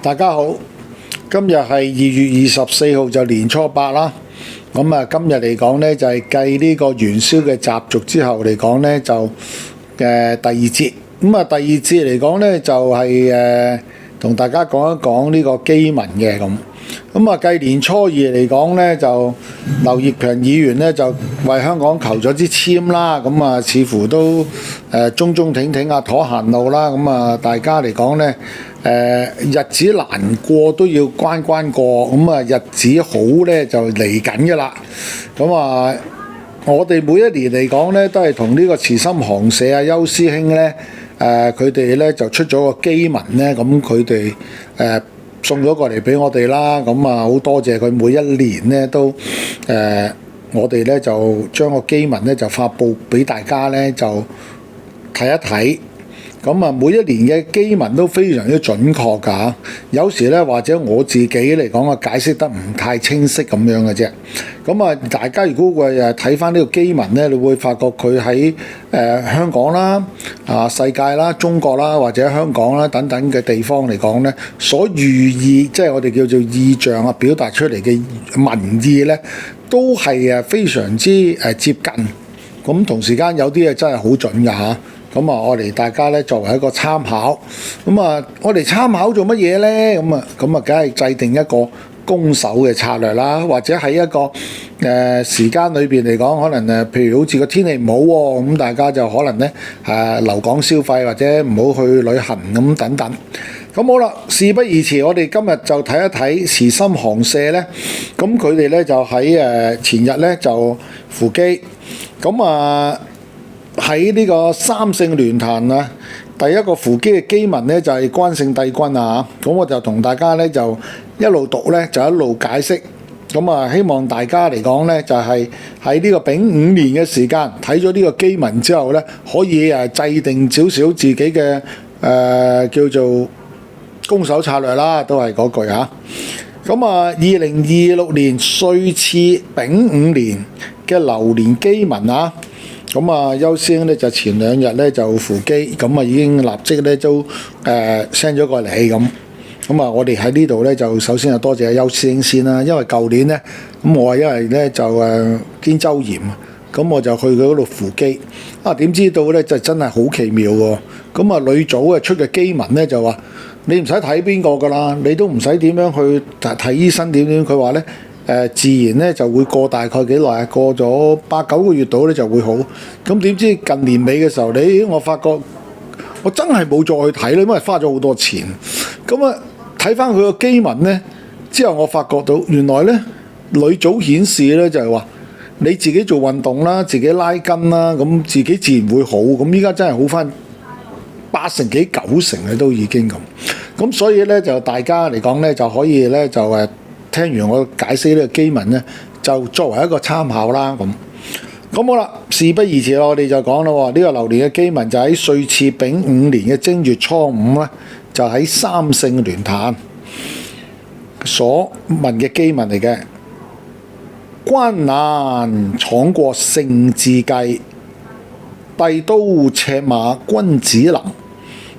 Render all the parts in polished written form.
大家好，今日係2月24號，就年初八啦。咁啊，今日嚟講呢，就係繼呢個元宵嘅習俗之後嚟講呢，就第二節。咁啊，第二節嚟講呢，就係同大家講一講呢個基民嘅咁。咁啊，繼年初二嚟講呢，就劉業強議員呢，就為香港求咗支簽啦。咁啊，似乎都中中挺挺啊，妥行路啦。咁啊，大家嚟講呢，日子難過都要關關過。咁啊，日子好呢，就嚟緊㗎啦。咁啊，我哋每一年嚟講呢，都係同呢個慈心航社啊、邱師兄呢，佢哋呢就出咗個基民呢。咁佢哋送咗過嚟俾我哋啦，咁啊好多謝佢每一年呢都我哋呢就將個基民呢就發布俾大家呢就睇一睇。咁啊每一年嘅基民都非常之準確㗎，有時呢或者我自己嚟講啊解釋得唔太清晰咁樣嘅啫。咁啊大家如果會睇翻呢個基民呢，你會發覺佢喺香港啦、世界啦、中國啦或者香港啦等等嘅地方嚟講呢，所寓意即係我哋叫做意象啊，表達出嚟嘅民意呢，都係非常之接近。咁同時間有啲嘢真係好準㗎嚇。咁啊，我哋大家咧作為一個參考，咁啊，我哋參考做乜嘢咧？咁啊，梗係制定一個攻守嘅策略啦，或者喺一個時間裏邊嚟講，可能譬如好似個天氣唔好喎，咁大家就可能咧留港消費或者唔好去旅行咁等等。咁好啦，事不宜遲，我哋今日就睇一睇慈心航社咧。咁佢哋咧就喺前日咧就扶乩，咁啊。喺呢個三聖聯壇啊，第一個扶乩嘅基民呢，就係關聖帝君啊，咁我就同大家呢，就一路讀呢，就一路解釋。咁啊，希望大家嚟講呢，就係喺呢個丙午年嘅時間睇咗呢個基民之後呢，可以制定少少自己嘅叫做攻守策略啦，都係嗰句嚇。咁啊，2026年歲次丙午年嘅流年基民啊。咁啊，邱師兄咧就前兩日咧就扶乩，咁啊已經立即咧都send 咗過嚟咁。咁啊，我哋喺呢度咧就首先就多謝邱師兄先啦，因為舊年咧咁我因為咧就肩周炎，咁我就去佢嗰度扶乩。點知道咧就真係好奇妙喎！咁啊，呂祖出嘅基民咧就話：你唔使睇邊個㗎啦，你都唔使點樣去睇醫生點點。佢話咧。自然咧就會過大概幾耐啊？過咗8-9個月度咧就會好。咁點知近年尾嘅時候，我發覺我真係冇再去睇咧，因為花咗好多錢。咁啊睇翻佢個基民咧，之後我發覺到原來咧呂祖顯示咧就係話你自己做運動啦，自己拉筋啦，咁自己自然會好。咁依家真係好翻8成幾9成嘅都已經咁。咁所以咧就大家嚟講咧就可以咧就聽完我解釋呢個基民呢，就作為一個參考啦。咁好啦，事不宜遲，我哋就講啦喎。呢個流年嘅基民就喺歲次丙午年嘅正月初5呢，就喺三聖聯壇所問嘅基民嚟嘅。關難闖過勝志計，帝都赤馬君子臨。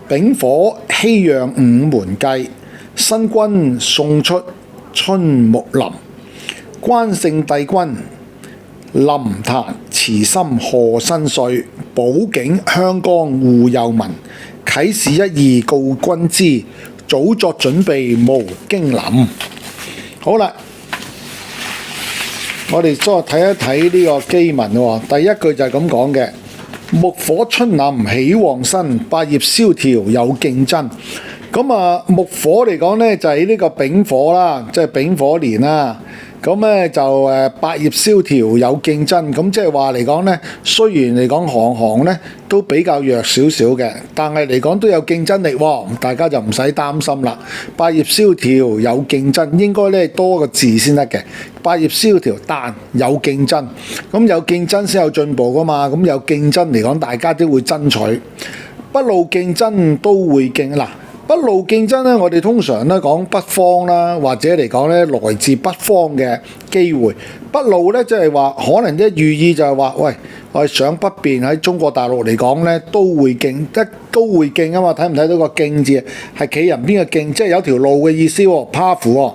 丙火熙攘午門計，新君送出春木林。關聖帝君臨壇慈心賀新歲，保境香江護幼民。啟事一意告君知，早作準備無驚臨。好啦，我哋再睇一睇呢個基民喎。第一句就係咁講嘅：木火春臨喜旺新，百業蕭條有競爭。咁啊，木火嚟講咧就係呢個丙火啦，即係丙火年啦。咁咧就百業蕭條有競爭，咁即係話嚟講咧，雖然嚟講行咧都比較弱少少嘅，但係嚟講都有競爭力喎，大家就唔使擔心啦。百業蕭條有競爭，應該咧多個字先得嘅。百業蕭條，但有競爭，咁有競爭先有進步噶嘛。咁有競爭嚟講，大家都會爭取，不露競爭都會競嗱。北路競爭咧，我哋通常咧講北方啦，或者嚟講咧來自北方嘅機會。北路咧即係話可能啲寓意就係話，喂，我哋上北邊喺中國大陸嚟講咧都會競，都會競啊嘛！睇唔睇到個競字係企人邊嘅競，即係有條路嘅意思喎，path 喎，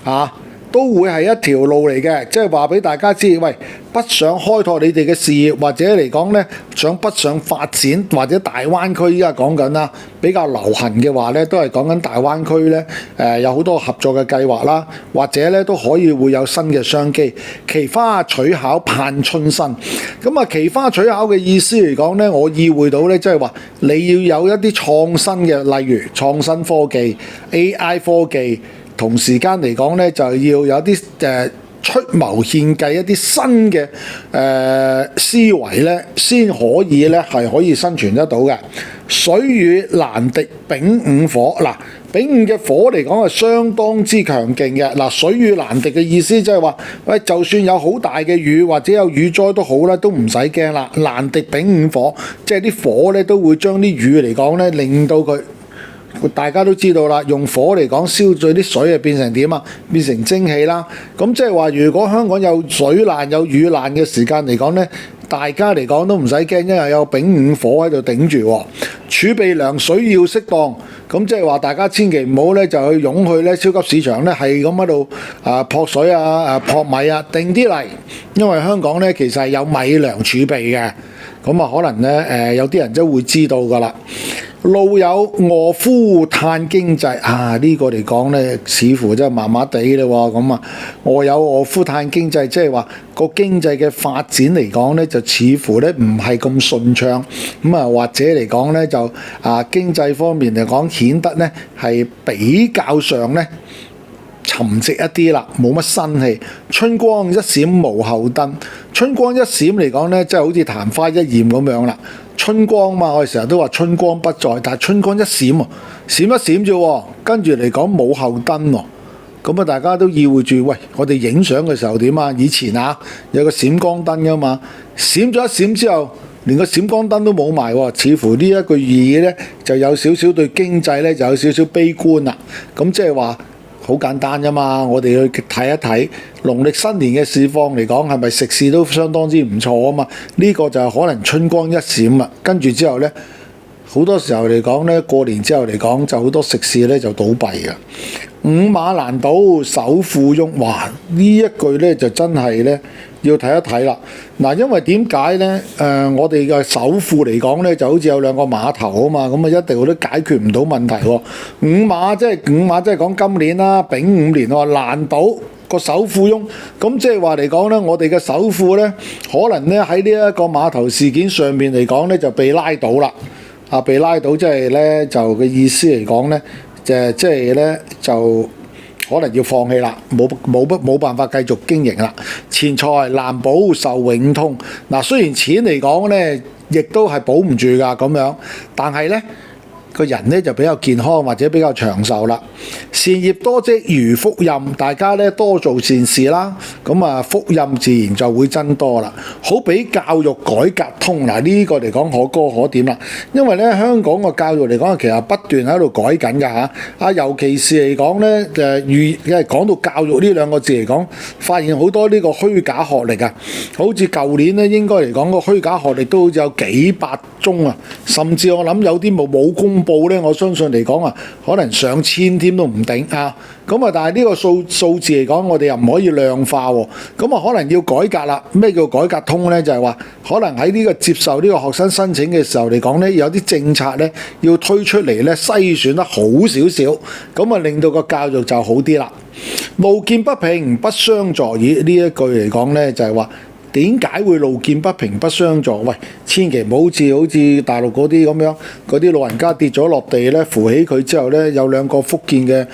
嚇。都會係一條路嚟嘅，即係話俾大家知，喂，北上開拓你哋嘅事業，或者嚟講呢，想北上發展，或者大灣區依家講緊啦，比較流行嘅話呢，都係講緊大灣區呢，有好多合作嘅計劃啦，或者呢都可以會有新嘅商機。奇花取巧盼春生，咁啊奇花取巧嘅意思嚟講呢，我意會到呢，即係話你要有一啲創新嘅，例如創新科技、AI 科技。同時間嚟講咧，就要有啲出謀獻計一啲新嘅思維咧，先可以咧係可以生存得到嘅。水與難敵丙午火，嗱，丙午嘅火嚟講係相當之強勁嘅。嗱，水與難敵嘅意思即係話，喂，就算有好大嘅雨或者有雨災都好啦，都唔使驚啦。難敵丙午火，即係啲火咧都會將啲雨嚟講咧，令到佢。大家都知道啦，用火嚟講燒咗啲水啊，變成點啊？變成蒸汽啦。咁即係話，如果香港有水難有雨難嘅時間嚟講呢，大家嚟講都唔使驚，因為有丙午火喺度頂住。儲備糧水要適當，咁即係話大家千祈唔好呢就去湧去呢超級市場呢，係咁喺度撲水撲米啊，定啲嚟，因為香港呢其實係有米糧儲備嘅。咁啊，可能呢有啲人都會知道㗎啦。路有餓夫嘆經濟啊！呢個嚟講呢，似乎真係麻麻地嘞喎。咁啊，餓有餓夫嘆經濟，即係話個經濟嘅發展嚟講呢，就似乎呢唔係咁順暢。咁啊，或者嚟講呢，就經濟方面嚟講，顯得呢係比較上呢沉寂一啲啦，冇乜生氣。春光一閃無後燈，春光一閃嚟講呢，即係好似曇花一現咁樣啦。春光嘛，我哋成日都話春光不再，但係春光一閃喎，閃一閃啫喎，跟住嚟講冇後燈喎，咁啊大家都意會住，喂，我哋影相嘅時候點啊？以前有個閃光燈噶嘛，閃咗一閃之後，連個閃光燈都冇埋喎，似乎呢一句意義呢，就有少少對經濟呢就有少少悲觀啦。咁即係話好簡單啫嘛，我哋去睇一睇農曆新年嘅市況嚟講，係咪食肆都相當之唔錯啊嘛？呢個就係可能春光一閃啦，跟住之後呢，好多時候嚟講呢，過年之後嚟講就好多食肆呢就倒閉嘅。五馬難倒首富翁，哇！呢一句呢就真係呢要睇一睇啦。嗱，因為點解呢？我哋嘅首富嚟講呢，就好似有兩個碼頭啊嘛，咁啊一定都解決唔到問題喎。五馬即係講今年啦，丙午年喎，難倒個首富翁，咁即係話嚟講呢，我哋嘅首富呢，可能呢喺呢一個碼頭事件上面嚟講呢，就被拉倒啦。被拉倒即係呢，就嘅意思嚟講呢，即係呢，就可能要放棄啦，冇辦法繼續經營啦。錢財難保壽永通。嗱，雖然錢嚟講呢，亦都係保唔住㗎咁樣，但係呢，個人呢就比較健康或者比較長壽啦。善業多積如福蔭，大家呢多做善事啦，咁啊福蔭自然就會增多啦。好比教育改革通，嗱呢個嚟講可歌可點啦。因為呢香港個教育嚟講，其實不斷喺度改緊㗎嚇。尤其是嚟講呢，講到教育呢兩個字嚟講，發現好多呢個虛假學歷啊。好似舊年呢，應該嚟講個虛假學歷都好似有幾百宗啊，甚至我諗有啲冇公佈呢，我相信嚟講啊，可能上千添都唔定啊。咁啊，但係呢個數字嚟講，我哋又唔可以量化喎。咁啊，可能要改革啦。咩叫改革通呢？就係話可能喺呢個接受呢個學生申請嘅時候嚟講呢，有啲政策呢要推出嚟呢，篩選得好少少，咁啊令到個教育就好啲啦。路見不平不相助，呢一句嚟講呢，就係話。點解會路見不平不相助？喂，千祈唔好好似大陸嗰啲咁樣，嗰啲老人家跌咗落地咧，扶起佢之後咧，有兩個福建嘅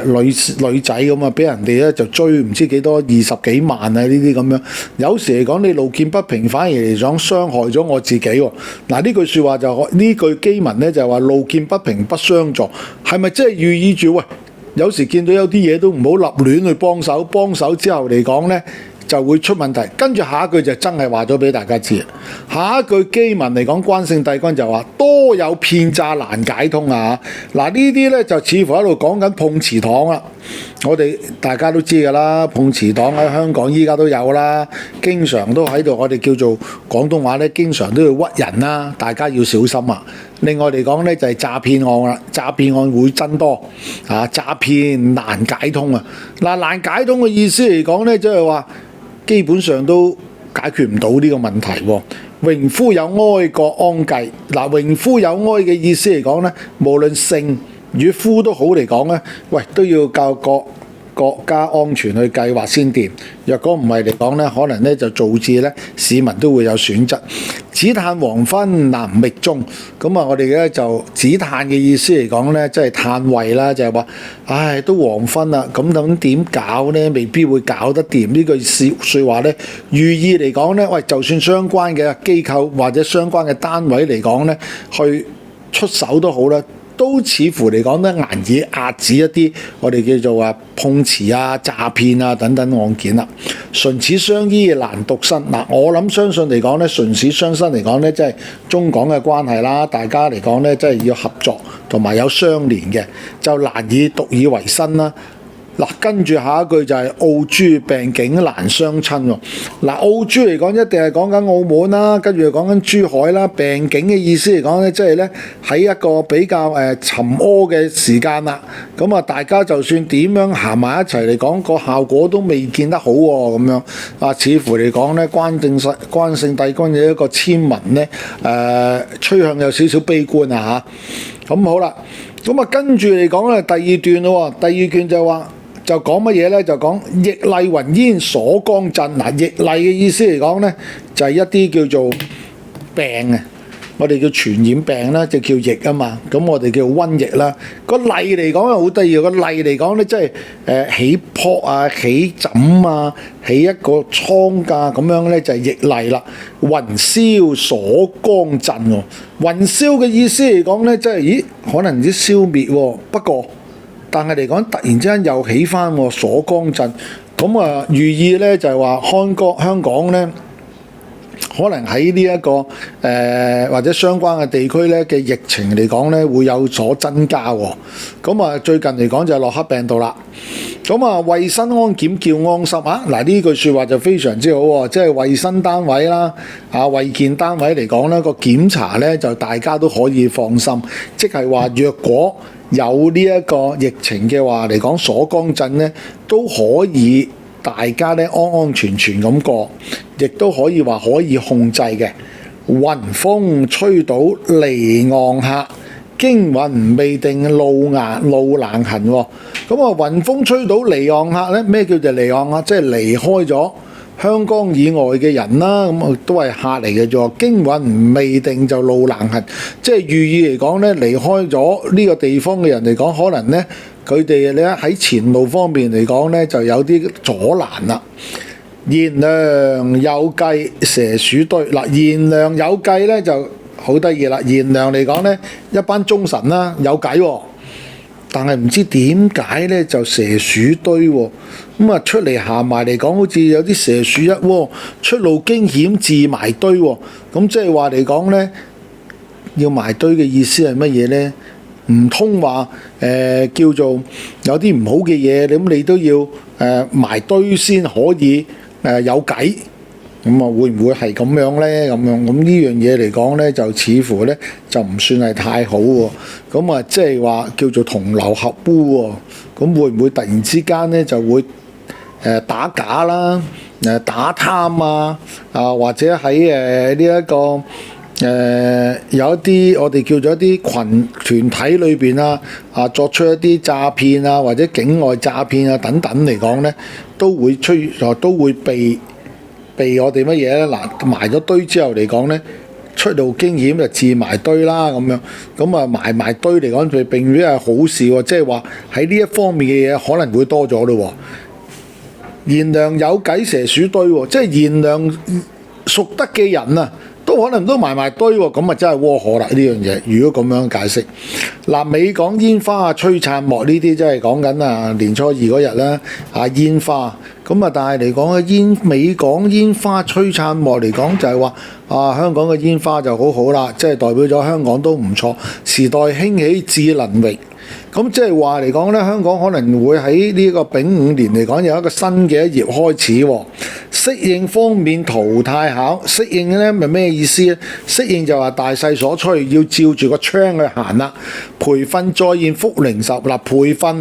女仔咁啊，俾人哋咧就追唔知幾多20幾萬啊，呢啲咁樣。有時嚟講，你路見不平，反而嚟講傷害咗我自己喎。嗱，呢句説話就呢句基文咧就係話路見不平不相助，係咪即係寓意住喂？有時見到有啲嘢都唔好立亂去幫手之後嚟講咧。就會出問題。跟住下一句就真係話咗俾大家知，下一句基文嚟講，關聖帝君就話多有騙詐難解通啊！嗱，呢啲呢就似乎喺度講緊碰瓷黨啦。我哋大家都知㗎啦，碰瓷黨喺香港依家都有啦，經常都喺度，我哋叫做廣東話呢，經常都要屈人啦，大家要小心啊！另外嚟講呢，就係詐騙案啦，詐騙案會增多啊，詐騙難解通啊！嗱，難解通嘅意思嚟講呢，即係話基本上都解決唔到呢個問題喎。榮夫有哀各安計，嗱，榮夫有哀嘅意思嚟講呢，無論勝與夫都好嚟講咧，喂，都要教國家安全去計劃先掂。若果唔係嚟講咧，可能咧就導致咧市民都會有損失。只嘆黃昏難覓終，咁啊，我哋咧就只嘆嘅意思嚟講咧，即係嘆謂啦，就係話，唉，都黃昏啦，咁點搞咧？未必會搞得掂。呢句説話咧，寓意嚟講咧，喂，就算相關嘅機構或者相關嘅單位嚟講咧，去出手都好啦。都似乎嚟講咧，難以壓止一啲我哋叫做碰瓷啊、詐騙啊等等案件啦。唇齒相依難獨身，嗱，我諗相信嚟講咧，唇齒相依嚟講咧，即係中港嘅關係啦，大家嚟講咧，即係要合作同埋有相連嘅，就難以獨以為生啦。嗱，跟住下一句就係澳諸病境難相親喎。嗱，澳諸嚟講一定係講緊澳門啦，跟住又講緊珠海啦。病境嘅意思嚟講咧，即係咧喺一個比較沉疴嘅時間啦。咁啊，大家就算點樣行埋一齊嚟講，個效果都未見得好喎。咁樣啊，似乎嚟講咧，關聖帝君嘅一個簽文咧，趨向有少少悲觀啊嚇。咁好啦，咁啊跟住嚟講咧，第二段咯喎，第二段就話。就講乜嘢咧？就講疫厲雲煙所江震。嗱，疫厲嘅意思嚟講咧，就係一啲叫做病啊，我哋叫傳染病啦，就叫疫啊嘛。咁我哋叫瘟疫啦。個厲嚟講係好得意，個厲嚟講咧，即係起泡啊、起疹啊、起一個瘡㗎咁樣咧，就係疫厲啦。雲消所江震喎。雲消嘅意思嚟講咧，即係咦，可能唔知消滅喎。不過但係嚟講，突然之間又起翻喎，所江震，咁啊寓意咧就係話香港咧，可能喺呢一個或者相關嘅地區咧嘅疫情嚟講咧會有所增加喎。咁啊最近嚟講就係洛克病毒啦。咁啊衞生安檢叫安心啊！嗱，呢句説話就非常之好喎，即係衞生單位啦、衞健單位嚟講咧，個檢查咧就大家都可以放心，即係話若果有呢一個疫情嘅話嚟講，所江震咧都可以大家咧安安全全咁過，亦都可以話可以控制嘅。雲風吹倒離岸客，驚魂未定路難行喎。咁啊，雲風吹倒離岸客咧，咩叫做離岸客？即係離開咗香港以外嘅人啦，咁啊都係客嚟嘅啫。驚魂未定就路難行，即係寓意嚟講咧，離開咗呢個地方嘅人嚟講，可能咧佢哋咧喺前路方面嚟講咧就有啲阻攔啦。賢良有計蛇鼠堆，嗱，賢良有計咧就好得意啦。賢良嚟講咧，一班忠臣啦，有計喎。但係唔知點解咧就蛇鼠堆喎，咁啊出嚟行埋嚟講，好似有啲蛇鼠一窩，出路驚險自埋堆喎，咁即係話嚟講咧，要埋堆嘅意思係乜嘢咧？唔通話叫做有啲唔好嘅嘢，咁你都要埋堆先可以有計？咁啊，會唔會係咁樣咧？咁呢樣嘢嚟講咧，就似乎咧就唔算係太好喎。咁啊，即係話叫做同流合污喎。咁會唔會突然之間咧就會打假啦、打貪啊？或者喺呢一個有一啲我哋叫做一啲團體裏邊作出一啲詐騙啊，或者境外詐騙啊等等嚟講咧，都會被我哋乜嘢咧？嗱，埋咗堆之後嚟講咧，出路驚險就自埋堆啦咁樣。咁啊埋堆嚟講，佢並非係好事喎。即係話喺呢一方面嘅嘢可能會多咗咯。賢良有計蛇鼠堆喎，即係賢良淑德嘅人啊，都可能都埋堆喎，咁啊真係窩火啦呢樣嘢。如果咁樣解釋，嗱，美港煙花啊、璀璨幕呢啲，真係講緊啊年初二嗰日啦，煙花。咁啊，但係嚟講咧，美港煙花璀璨幕嚟講就係話香港嘅煙花就好好啦，即係代表咗香港都唔錯，時代興起智能域。咁即係話嚟講咧，香港可能會喺呢個丙午年嚟講有一個新嘅一頁開始喎。適應方面淘汰考，適應咧咪咩意思咧？適應就話大勢所趨，要照住個窗去行啦。培訓再現福零售嗱，培訓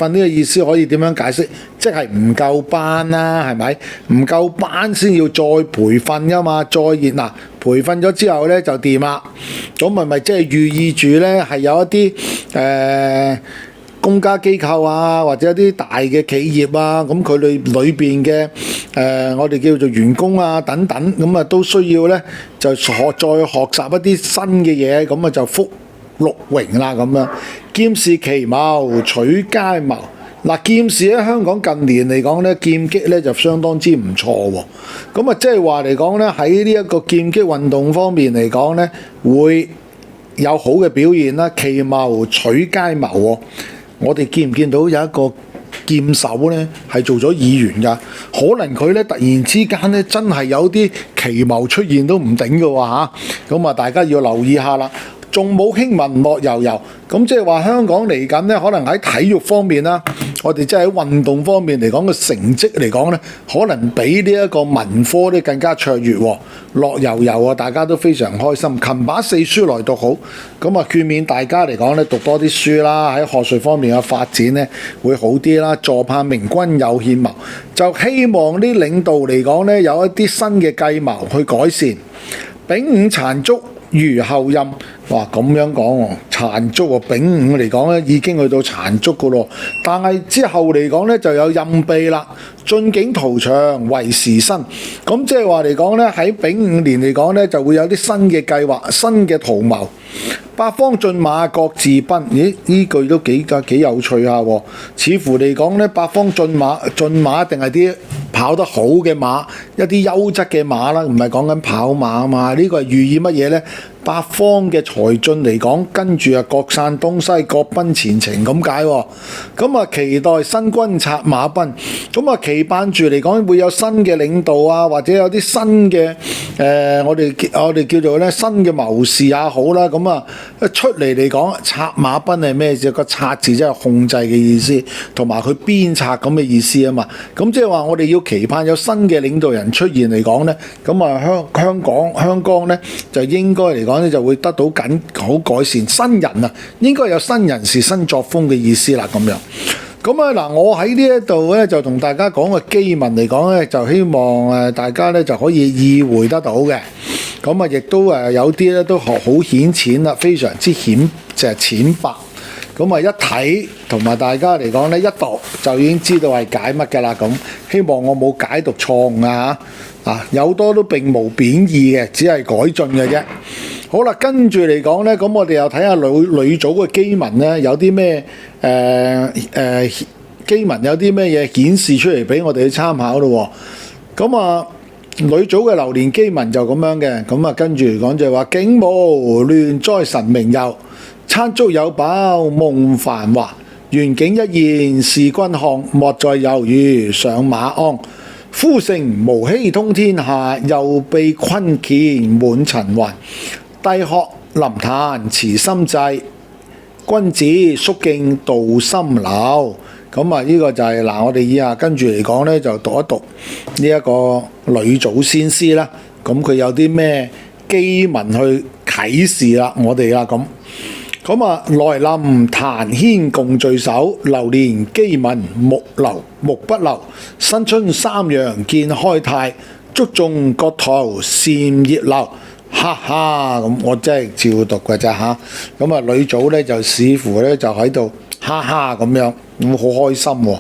呢個意思可以點樣解釋？即係唔夠班啦，係咪？唔夠班先要再培訓噶嘛，再現嗱。培訓咗之後咧就掂啦，咁咪即係寓意住咧係有一啲公家機構啊，或者一啲大嘅企業啊，咁佢哋裏邊嘅我哋叫做員工啊等等，咁啊都需要咧就再學習一啲新嘅嘢，咁啊就福祿榮啦咁樣。劍士奇謀，取佳謀。嗱，劍士喺香港近年嚟講咧，劍擊咧就相當之唔錯喎。咁啊，即係話嚟講咧，喺呢一個劍擊運動方面嚟講咧，會有好嘅表現啦。奇謀取佳謀喎，我哋見唔見到有一個劍手咧係做咗議員㗎？可能佢咧突然之間咧真係有啲奇謀出現都唔頂㗎喎嚇。咁啊，大家要留意下啦。仲冇興文樂悠悠，咁即係話香港嚟緊咧，可能喺體育方面啦，我哋即係喺運動方面嚟講嘅成績嚟講咧，可能比呢一個文科咧更加卓越喎。樂悠悠啊，大家都非常開心。勤把四書來讀好，咁啊勸勉大家嚟講咧，讀多啲書啦，喺學術方面嘅發展咧會好啲啦。助盼明君有憲謀，就希望啲領導嚟講咧有一啲新嘅計謀去改善。丙午殘燭如後任，哇咁樣講喎，殘燭喎，丙午嚟講咧已經去到殘燭噶咯，但係之後嚟講咧就有任弼啦，進境圖長為時新，咁即係話嚟講咧喺丙午年嚟講咧就會有啲新嘅計劃、新嘅圖謀。八方駿馬各自奔，咦？呢句都幾有趣下喎。似乎嚟講咧，八方駿馬一定係啲跑得好嘅馬，一啲優質嘅馬啦，唔係講緊跑馬啊嘛。呢個係寓意乜嘢咧？八方嘅才俊嚟講，跟住啊各散東西，各奔前程咁解喎。咁啊期待新軍策馬奔，咁啊期盼住嚟講會有新嘅領導啊，或者有啲新嘅我哋叫做咧新嘅謀士也好啦。咁啊一出嚟嚟講，策馬奔係咩字？個策字即係控制嘅意思，同埋佢鞭策咁嘅意思啊嘛。咁即係話我哋要期盼有新嘅領導人出現嚟講咧，咁啊香港咧就應該嚟講咧就會得到好改善。新人啊，應該有新人事、新作風嘅意思啦咁樣。咁啊嗱，我喺呢一度咧就同大家講個基文嚟講咧，就希望大家咧就可以意會得到嘅。咁啊，亦都有啲咧都學好顯淺啦，非常之淺白。咁啊，一睇同埋大家嚟講咧，一讀就已經知道係解乜㗎啦。咁希望我冇解讀錯誤啊嚇！有多都並無貶義嘅，只係改進嘅啫。好啦，跟住嚟講咧，咁我哋又睇下呂祖嘅基文咧，有啲咩基文有啲咩嘢顯示出嚟俾我哋去參考咯喎。咁啊，呂祖嘅流年基文就咁樣嘅。咁啊，跟住嚟講就係話景無亂災神明佑，餐燭有飽夢繁華，元景一現視君看，莫在猶豫上馬鞍。夫乘無希通天下，又被坤乾滿塵寰。帝鶴臨壇持心制，君子肅敬道心流。咁啊，呢個就係我哋以下跟住嚟講咧，就讀一讀呢一個呂祖先師啦。咁佢有啲咩基文去啟示啦，我哋啦咁。咁啊，來臨檀牽共聚首，流年基文目不留。新春三陽見開泰，祝眾各圖善熱流。哈哈，咁我真係照讀嘅咋嚇。咁啊，呂祖咧就似乎咧就喺度哈哈咁樣，咁好開心喎。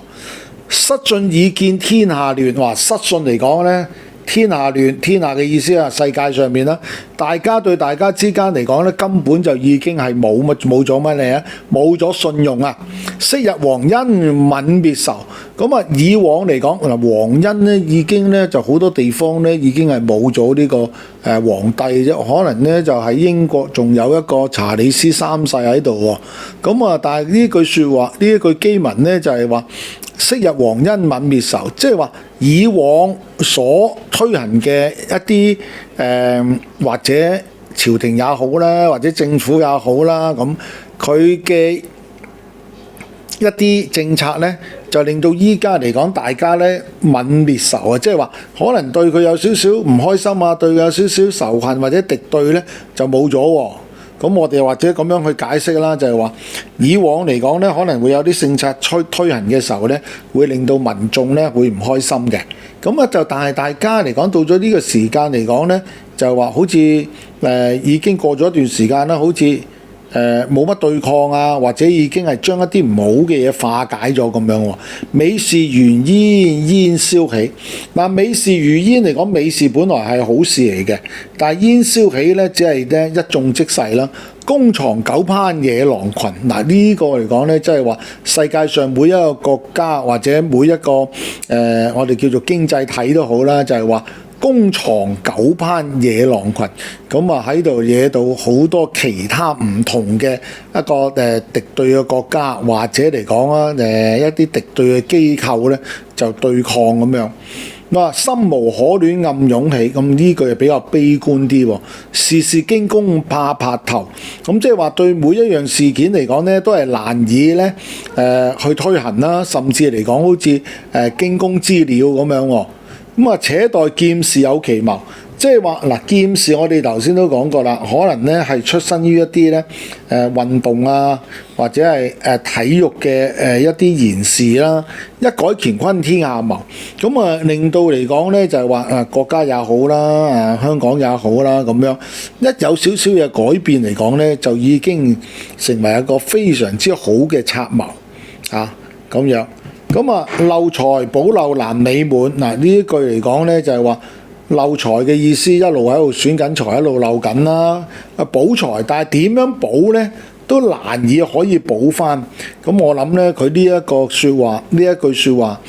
失信已見天下亂，話失信嚟講咧，天下亂，天下嘅意思啊，世界上面啦，大家對大家之間嚟講咧，根本就已經係冇咗乜嘢啊，冇咗信用啊。昔日皇恩泯滅仇，咁啊以往嚟講嗱，皇恩咧已經咧就好多地方咧已經係冇咗呢個皇帝啫，可能咧就喺英國仲有一個查理斯三世喺度喎。咁啊，但係呢句説話，呢一句基文咧就係話，昔日皇恩泯滅仇，即係話以往所推行嘅一啲或者朝廷也好啦，或者政府也好啦，咁佢嘅一啲政策咧，就令到依家嚟講，大家咧泯滅仇啊，即係話可能對佢有少少唔開心啊，對佢有少少仇恨或者敵對咧，就冇咗喎。咁我哋或者咁樣去解釋啦，就係話以往嚟講咧，可能會有啲政策推行嘅時候咧，會令到民眾咧會唔開心嘅。咁啊就但係大家嚟講到咗呢個時間嚟講咧，就話好似已經過咗一段時間啦，好似冇乜對抗啊，或者已經係將一啲唔好嘅嘢化解咗咁樣喎。美事如煙，煙消起。嗱，美事如煙嚟講，美事本來係好事嚟嘅，但係煙消起咧，只係咧一縱即逝啦。弓藏九攀野狼群。嗱，呢個嚟講咧，即係話世界上每一個國家或者每一個我哋叫做經濟體都好啦，就係話，弓藏九攀野狼群，咁啊喺度惹到好多其他唔同嘅一個敵對嘅國家，或者嚟講啊一啲敵對嘅機構咧就對抗咁樣。哇！心無可戀暗湧起，咁呢句比較悲觀啲喎。事事驚弓怕拍頭，咁即係話對每一樣事件嚟講咧，都係難以咧去推行啦，甚至嚟講好似驚弓之鳥咁樣喎。咁啊，且待劍士有其謀，即係話嗱，劍士我哋頭先都講過啦，可能咧係出身於一啲咧運動啊，或者係體育嘅一啲賢士啦，一改乾坤天下謀，咁啊令到嚟講咧就係話國家也好啦，香港也好啦，咁樣一有少少嘅改變嚟講咧，就已經成為一個非常之好嘅策謀啊咁樣。咁啊，漏財補漏難美滿。嗱，呢一句嚟講咧，就係話漏財嘅意思，一路喺度選緊財，一路漏緊啦。補財，但係點樣補咧，都難以可以補翻。咁我諗咧，佢呢一個説話，呢一句説話，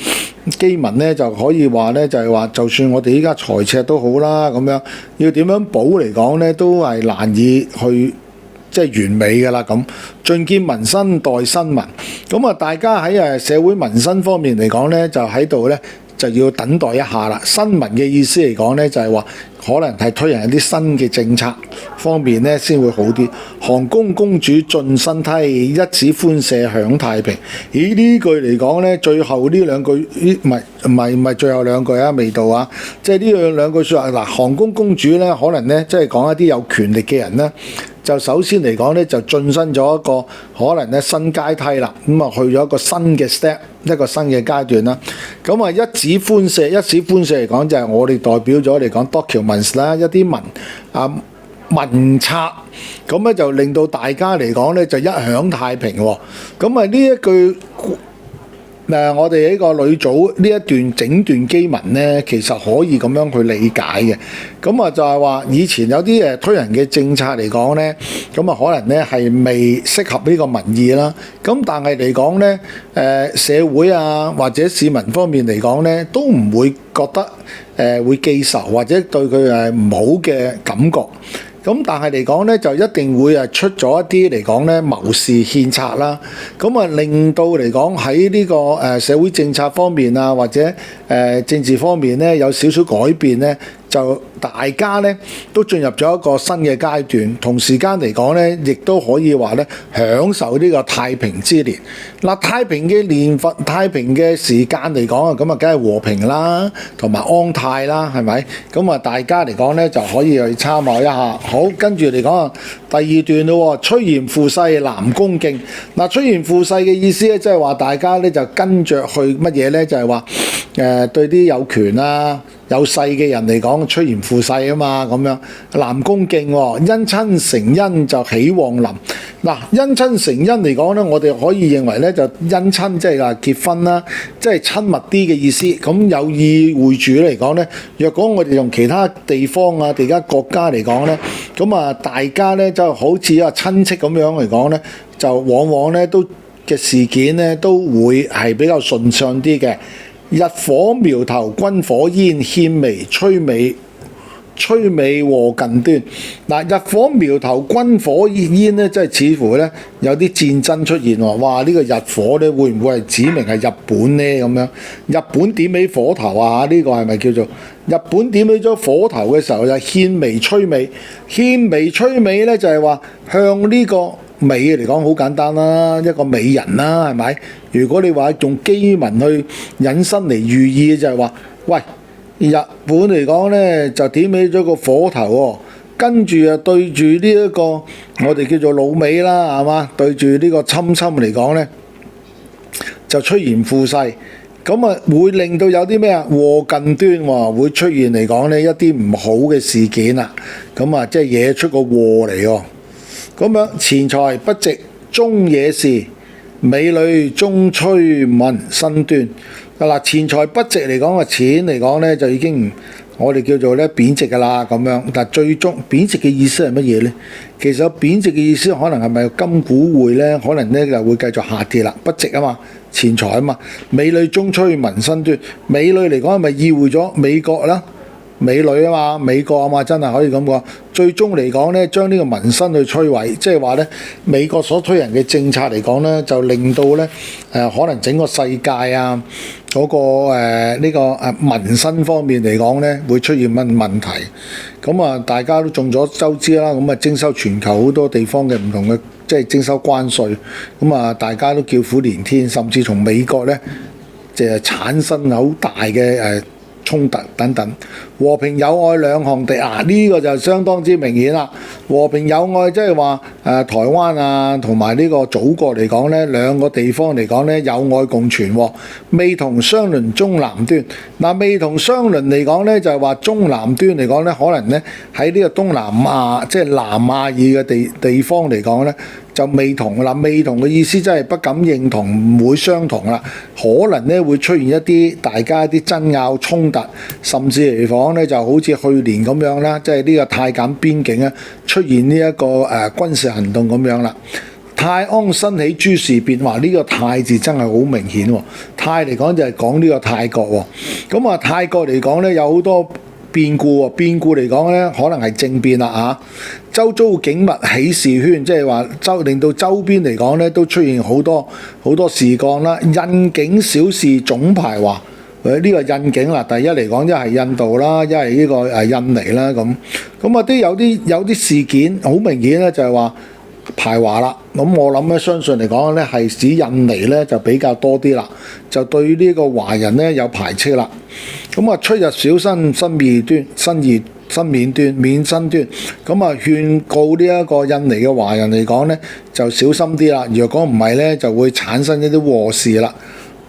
基文咧就可以話咧，就係話，就算我哋依家財赤都好啦，咁樣要點樣補嚟講咧，都係難以去。即係完美㗎啦咁，盡見民生待新民。咁啊，大家喺社會民生方面嚟講咧，就喺度咧就要等待一下啦。新民嘅意思嚟講咧，就係話可能係推行一啲新嘅政策方面咧，先會好啲。韓公公主進新梯，一紙寬赦享太平。咦？呢句嚟講咧，最後呢兩句，唔係最後兩句啊，未到啊。即係呢兩句説話嗱，韓公公主咧，可能咧即係講一啲有權力嘅人咧。就首先嚟講咧，就晉身咗一個可能咧新階梯啦，咁啊去咗一個新嘅 step， 一個新嘅階段啦。咁啊一紙寬赦，一紙寬赦嚟講就係我哋代表咗嚟講 documents 啦，一啲文策，咁咧就令到大家嚟講咧就一享太平喎。咁啊呢一句。我哋呢個女組呢一段整段基文咧，其實可以咁樣去理解嘅。咁啊就係話以前有啲推行嘅政策嚟講咧，咁啊可能咧係未適合呢個民意啦。咁但係嚟講咧，社會啊或者市民方面嚟講咧，都唔會覺得會記仇或者對佢唔好嘅感覺。咁但係嚟講咧，就一定會出咗一啲嚟講咧謀士獻策啦。咁啊令到嚟講喺呢個社會政策方面啊，或者政治方面咧有少少改變咧，就大家咧都進入咗一個新嘅階段。同時間嚟講咧，亦都可以話咧享受呢個太平之年。嗱，太平嘅年份、太平嘅時間嚟講啊，咁啊梗係和平啦，同埋安泰啦，係咪？咁啊大家嚟講咧就可以去參考一下。好，跟住嚟講啊，第二段咯，趨炎附勢南宮敬。嗱，趨炎附勢嘅意思咧，即係話大家咧就跟着去乜嘢咧？就係話對啲有權啊有勢嘅人嚟講，趨炎附勢啊嘛，咁樣南宮敬姻親成姻就喜旺臨。嗱，姻親成姻嚟講咧，我哋可以認為咧就姻親即係話結婚啦，即係親密啲嘅意思。咁有意會主嚟講咧，若果我哋用其他地方啊、其他國家嚟講咧，咁啊大家咧就好似啊親戚咁樣嚟講咧，就往往咧都嘅事件咧都會係比較順暢啲嘅。日火苗頭軍火煙，獻眉催尾禍近端。嗱，日火苗頭軍火煙咧，即係似乎咧有啲戰爭出現喎。哇！呢個日火咧會唔會係指明係日本咧咁樣？日本點起火頭啊？呢個係咪叫做日本點起咗火頭嘅時候就獻眉催尾？獻眉催尾咧就係話向呢個美嚟講好簡單啦，一個美人啦，係咪？如果你話用基文去引申嚟寓意，就係話，喂，日本嚟講咧就點起咗個火頭喎，跟住啊對住呢一個我哋叫做老美啦，係嘛？對住呢個侵嚟講咧，就趨炎附勢，咁啊會令到有啲咩啊禍近端喎，會出現嚟講咧一啲唔好嘅事件啊，咁啊即係惹出個禍嚟喎。咁樣錢財不值終惹事，美女終催民身端。嗱，錢財不值嚟講，錢嚟講咧就已經我哋叫做咧貶值㗎啦咁樣。但最終貶值嘅意思係乜嘢咧？其實貶值嘅意思可能係咪金股匯咧？可能咧就會繼續下跌啦，不值啊嘛，錢財啊嘛。美女終催民身端，美女嚟講係咪意會咗美國啦？美女啊嘛，美國啊嘛，真係可以咁講。最終嚟講咧，將呢個民生去摧毀，即係話咧，美國所推行嘅政策嚟講咧，就令到咧可能整個世界啊嗰個呢個民生方面嚟講咧，會出現乜問題？咁啊，大家都眾所周知啦。咁啊，徵收全球好多地方嘅唔同嘅，即係徵收關稅。咁啊，大家都叫苦連天，甚至從美國咧就產生好大嘅衝突等等。和平友愛兩項敵啊，呢個就相當之明顯啦。和平友愛即係話台灣啊同埋呢個祖國嚟講呢，兩個地方嚟講呢，友愛共存，未同相鄰中南端。嗱，未同相鄰嚟講呢，就係話中南端嚟講呢，可能呢喺呢個東南亞即係南亞爾嘅地方嚟講呢，就未同啦。未同嘅意思即係不敢認同，唔會相同啦。可能呢會出現一啲大家一啲爭拗衝突，甚至嚟講呢就好似去年咁樣啦，即係呢個泰柬邊境咧出現呢一個軍事行動咁樣啦。泰安新起諸事變，話呢個泰字真係好明顯喎。泰嚟講就係講呢個泰國喎。咁啊泰國嚟講呢，有好多變故喎，變故嚟講呢，可能係政變啦嚇。周遭景物喜事喧，即係話令到周邊嚟講呢都出現好多事幹啦。印境小事總排華。呢個印境啦，第一嚟講一係印度啦，一係呢個印尼啦咁啊，都有啲事件好明顯咧，就係話排華啦。咁我諗咧，相信嚟講咧係指印尼咧就比較多啲啦，就對呢個華人咧有排斥啦。咁啊，出入小心新異端，新免端免身端。咁啊，勸告呢一個印尼嘅華人嚟講咧，就小心啲啦。若果唔係咧，就會產生一啲禍事啦。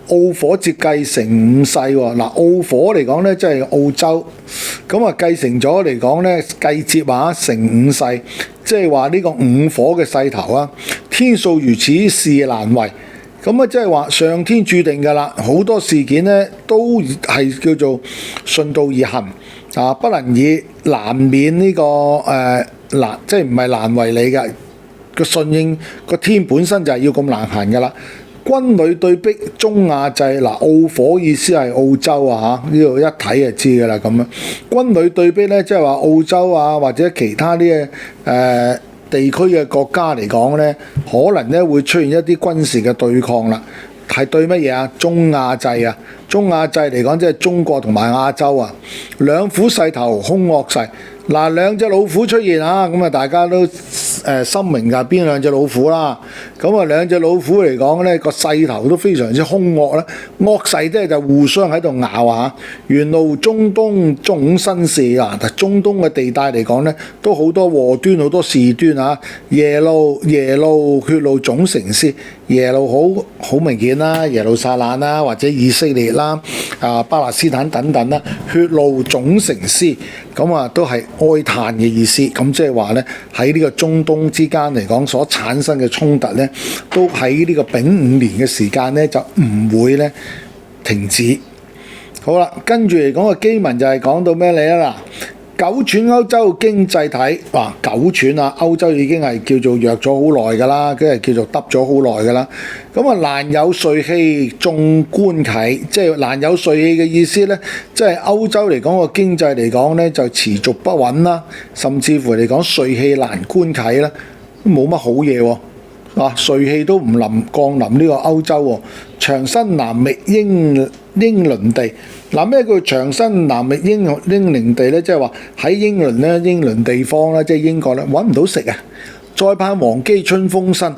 澳火接繼承五世喎，嗱，澳火嚟講咧，即係澳洲，咁啊繼承咗嚟講咧，繼接承五世，即係話呢個五火嘅勢頭啊，天數如此，事難違，咁啊即係話上天注定㗎啦，好多事件咧都係叫做順道而行啊，不能以難免呢個難，即係唔係難為你嘅個順應個天本身就係要咁難行㗎啦。軍旅對逼中亞際，嗱，澳火意思係澳洲啊嚇，呢度一睇就知㗎啦咁樣。軍旅對逼咧，即係話澳洲啊或者其他啲地區嘅國家嚟講咧，可能咧會出現一啲軍事嘅對抗啦。係對乜嘢啊？中亞際啊，中亞際嚟講即係中國同埋亞洲啊。兩虎勢頭兇惡勢，嗱，兩隻老虎出現啊，咁啊大家都心明㗎，邊兩隻老虎啦？咁啊兩隻老虎嚟講咧，個勢頭都非常之兇惡啦，惡勢即係就互相喺度咬啊！沿路中東總生事啊，中東嘅地帶嚟講咧，都好多禍端好多事端啊！夜路血路總成屍，耶路好明顯啦，耶路撒冷啦，或者以色列啦、巴勒斯坦等等啦，血路總成師，咁啊都係哀嘆嘅意思。咁即係話咧，喺呢個中東之間嚟講所產生嘅衝突咧，都喺呢個丙午年嘅時間咧就唔會咧停止。好啦，跟住嚟講個經文就係講到咩嚟啊？嗱，九喘歐洲經濟體，九喘啊，歐洲已經係叫做弱咗好耐㗎啦，跟住叫做耷咗好耐㗎啦。咁啊，難有帥氣，縱觀啟，即係難有帥氣嘅意思咧，即係歐洲嚟講個經濟嚟講咧就持續不穩啦，甚至乎嚟講帥氣難觀啟啦，冇乜好嘢喎。帥氣都唔降臨呢個歐洲喎。長身南覓英倫地，咩叫長身南覓英倫地咧？即係話喺英倫咧，英倫地方咧，即係英國咧，揾唔到食啊！再盼黃基春風生，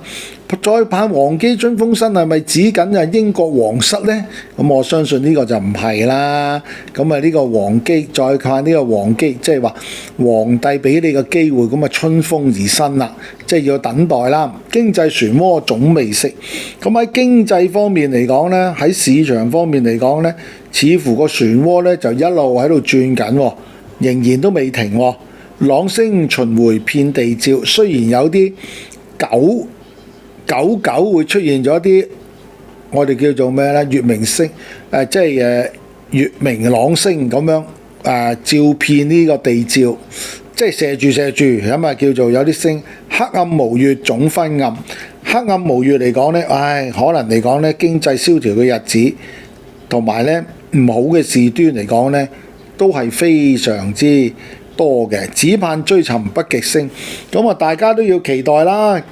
再盼黃基春風生係咪指緊啊英國皇室呢？咁我相信呢個就唔係啦。咁啊呢個黃基，再盼呢個黃基，即係話皇帝俾你個機會，咁啊春風而生啦，即係要等待啦。經濟漩渦總未息，咁喺經濟方面嚟講呢，喺市場方面嚟講呢，似乎個漩渦呢就一路喺度轉緊，仍然都未停喎。朗聲巡迴遍地照，雖然有啲久會出現咗一啲我哋叫做咩咧？月明星，即係月明朗聲咁樣照遍呢個地照，即係射住，咁啊叫做有啲星。黑暗無月總昏暗，黑暗無月嚟講咧，可能嚟講咧經濟蕭條嘅日子，同埋咧唔好嘅事端嚟講咧，都係非常之多嘅，只盼追尋北極星，咁啊大家都要期待啦，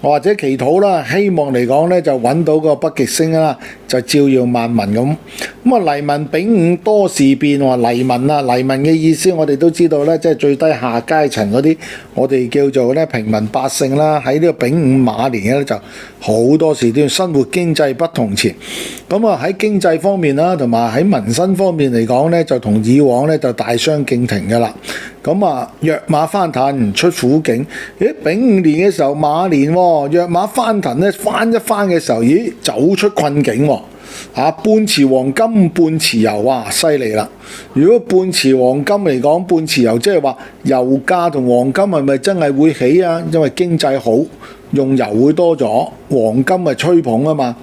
或者祈禱啦，希望嚟講咧就揾到個北極星啦，就照耀萬民咁。咁啊黎民丙午多事變喎，黎民啊，黎民嘅意思我哋都知道咧，即係最低下階層嗰啲，我哋叫做咧平民百姓啦，喺呢個丙午馬年咧就好多時段生活經濟不同前。咁啊喺經濟方面啦，同埋喺民生方面嚟講咧，就同以往咧就大相徑庭㗎啦。咁啊，躍馬翻騰出苦境。丙午年嘅時候馬年喎，躍馬翻騰咧翻一翻嘅時候，走出困境喎。半池黃金半池油，哇，犀利啦！如果半池黃金嚟講，半池油即係話油價同黃金係咪真係會起啊？因為經濟好，用油會多咗，黃金係吹捧啊嘛。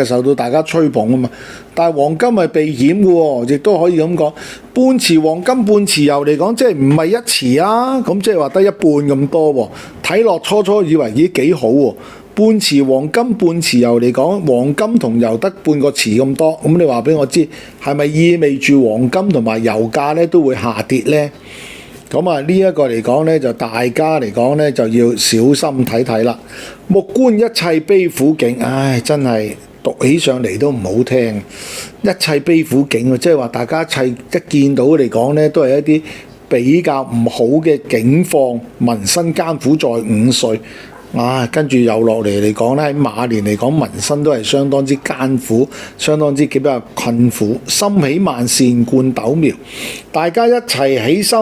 受到大家吹捧啊嘛，但係黃金係避險嘅喎，亦都可以咁講。半池黃金半池油嚟講，即係唔係一池啊？咁即係話得一半咁多喎。睇落初以為幾好喎。半池黃金半池油嚟講，黃金同油得半個池咁多。咁你話俾我知，係咪意味住黃金同埋油價咧都會下跌呢？咁啊呢一個嚟講咧，就大家嚟講咧就要小心睇睇啦。目觀一切悲苦境，真係〜讀起上嚟都唔好聽，一切悲苦境，即係話大家一見到嚟講呢，都係一啲比較唔好嘅境況，民生艱苦在午歲。跟住又落嚟嚟講呢，喺馬年嚟講，民生都係相當之艱苦，相當之比較困苦。心喜萬善冠豆苗，大家一齊起心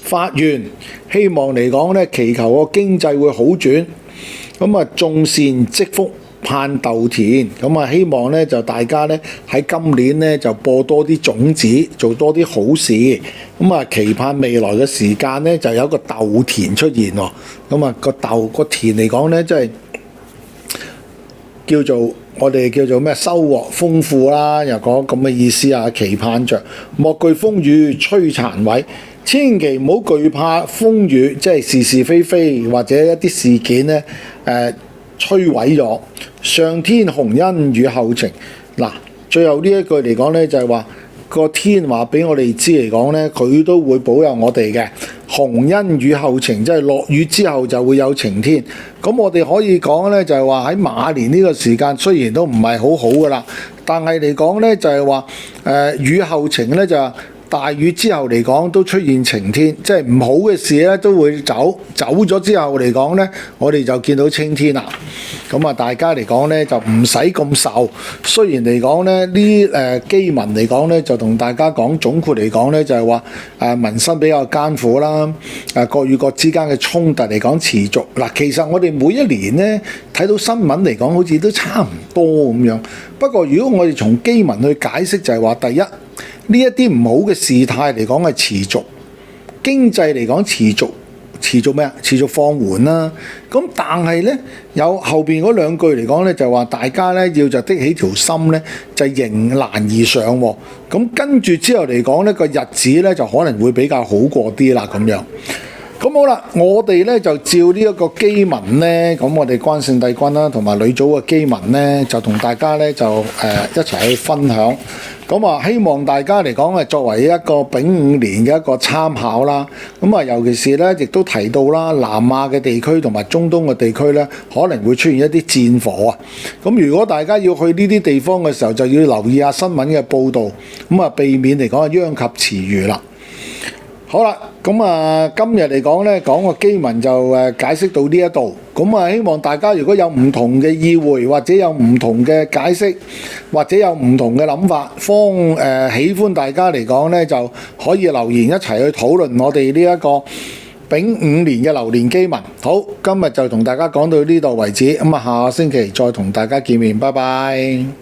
發願，希望嚟講呢，祈求個經濟會好轉。咁啊，種善積福，盼豆田，咁啊希望咧就大家咧喺今年咧就播多啲種子，做多啲好事，咁啊期盼未來嘅時間咧就有一個豆田出現喎，咁啊個田嚟講咧即係叫做我哋叫做咩收穫豐富啦，又講咁嘅意思啊，期盼着莫懼風雨吹殘毀，千祈唔好懼怕風雨，即係是是非非或者一啲事件咧摧毀咗。上天洪恩與後晴，嗱，最後呢一句嚟講呢，就係話個天話俾我哋知嚟講呢，佢都會保佑我哋嘅。洪恩與後晴，即係落雨之後就會有晴天。咁我哋可以講呢，就係話喺馬年呢個時間雖然都唔係好好噶啦，但係嚟講呢，就係話雨後晴呢，就大雨之後嚟講都出現晴天，即係唔好嘅事咧都會走咗之後嚟講咧，我哋就見到青天啦。咁啊，大家嚟講咧就唔使咁愁。雖然嚟講咧呢基民嚟講咧就同大家講總括嚟講咧就係話民生比較艱苦啦，國與國之間嘅衝突嚟講持續。嗱，其實我哋每一年咧睇到新聞嚟講好似都差唔多咁樣。不過如果我哋從基民去解釋就係話，第一呢一啲唔好嘅事態嚟講係持續，經濟嚟講持續咩啊？持續放緩啦。咁但係咧有後邊嗰兩句嚟講咧就話大家咧要就的起條心咧就迎難而上喎。咁跟住之後嚟講咧個日子咧就可能會比較好過啲啦咁樣。咁好啦，我哋咧就照呢一個基民咧，咁我哋關聖帝君啦，同埋呂祖嘅基民咧，就同大家咧就一齊去分享。咁啊，希望大家嚟講係作為一個丙午年嘅一個參考啦。咁啊，尤其是咧，亦都提到啦，南亞嘅地區同埋中東嘅地區咧，可能會出現一啲戰火啊。咁如果大家要去呢啲地方嘅時候，就要留意下新聞嘅報導，咁啊，避免嚟講殃及池魚啦。好啦，咁啊，今日嚟講咧，講個基民就解釋到呢一度。咁啊，希望大家如果有唔同嘅意會，或者有唔同嘅解釋，或者有唔同嘅諗法，喜歡大家嚟講咧，就可以留言一齊去討論我哋呢一個丙午年嘅流年基民。好，今日就同大家講到呢度為止。咁啊，下個星期再同大家見面，拜拜。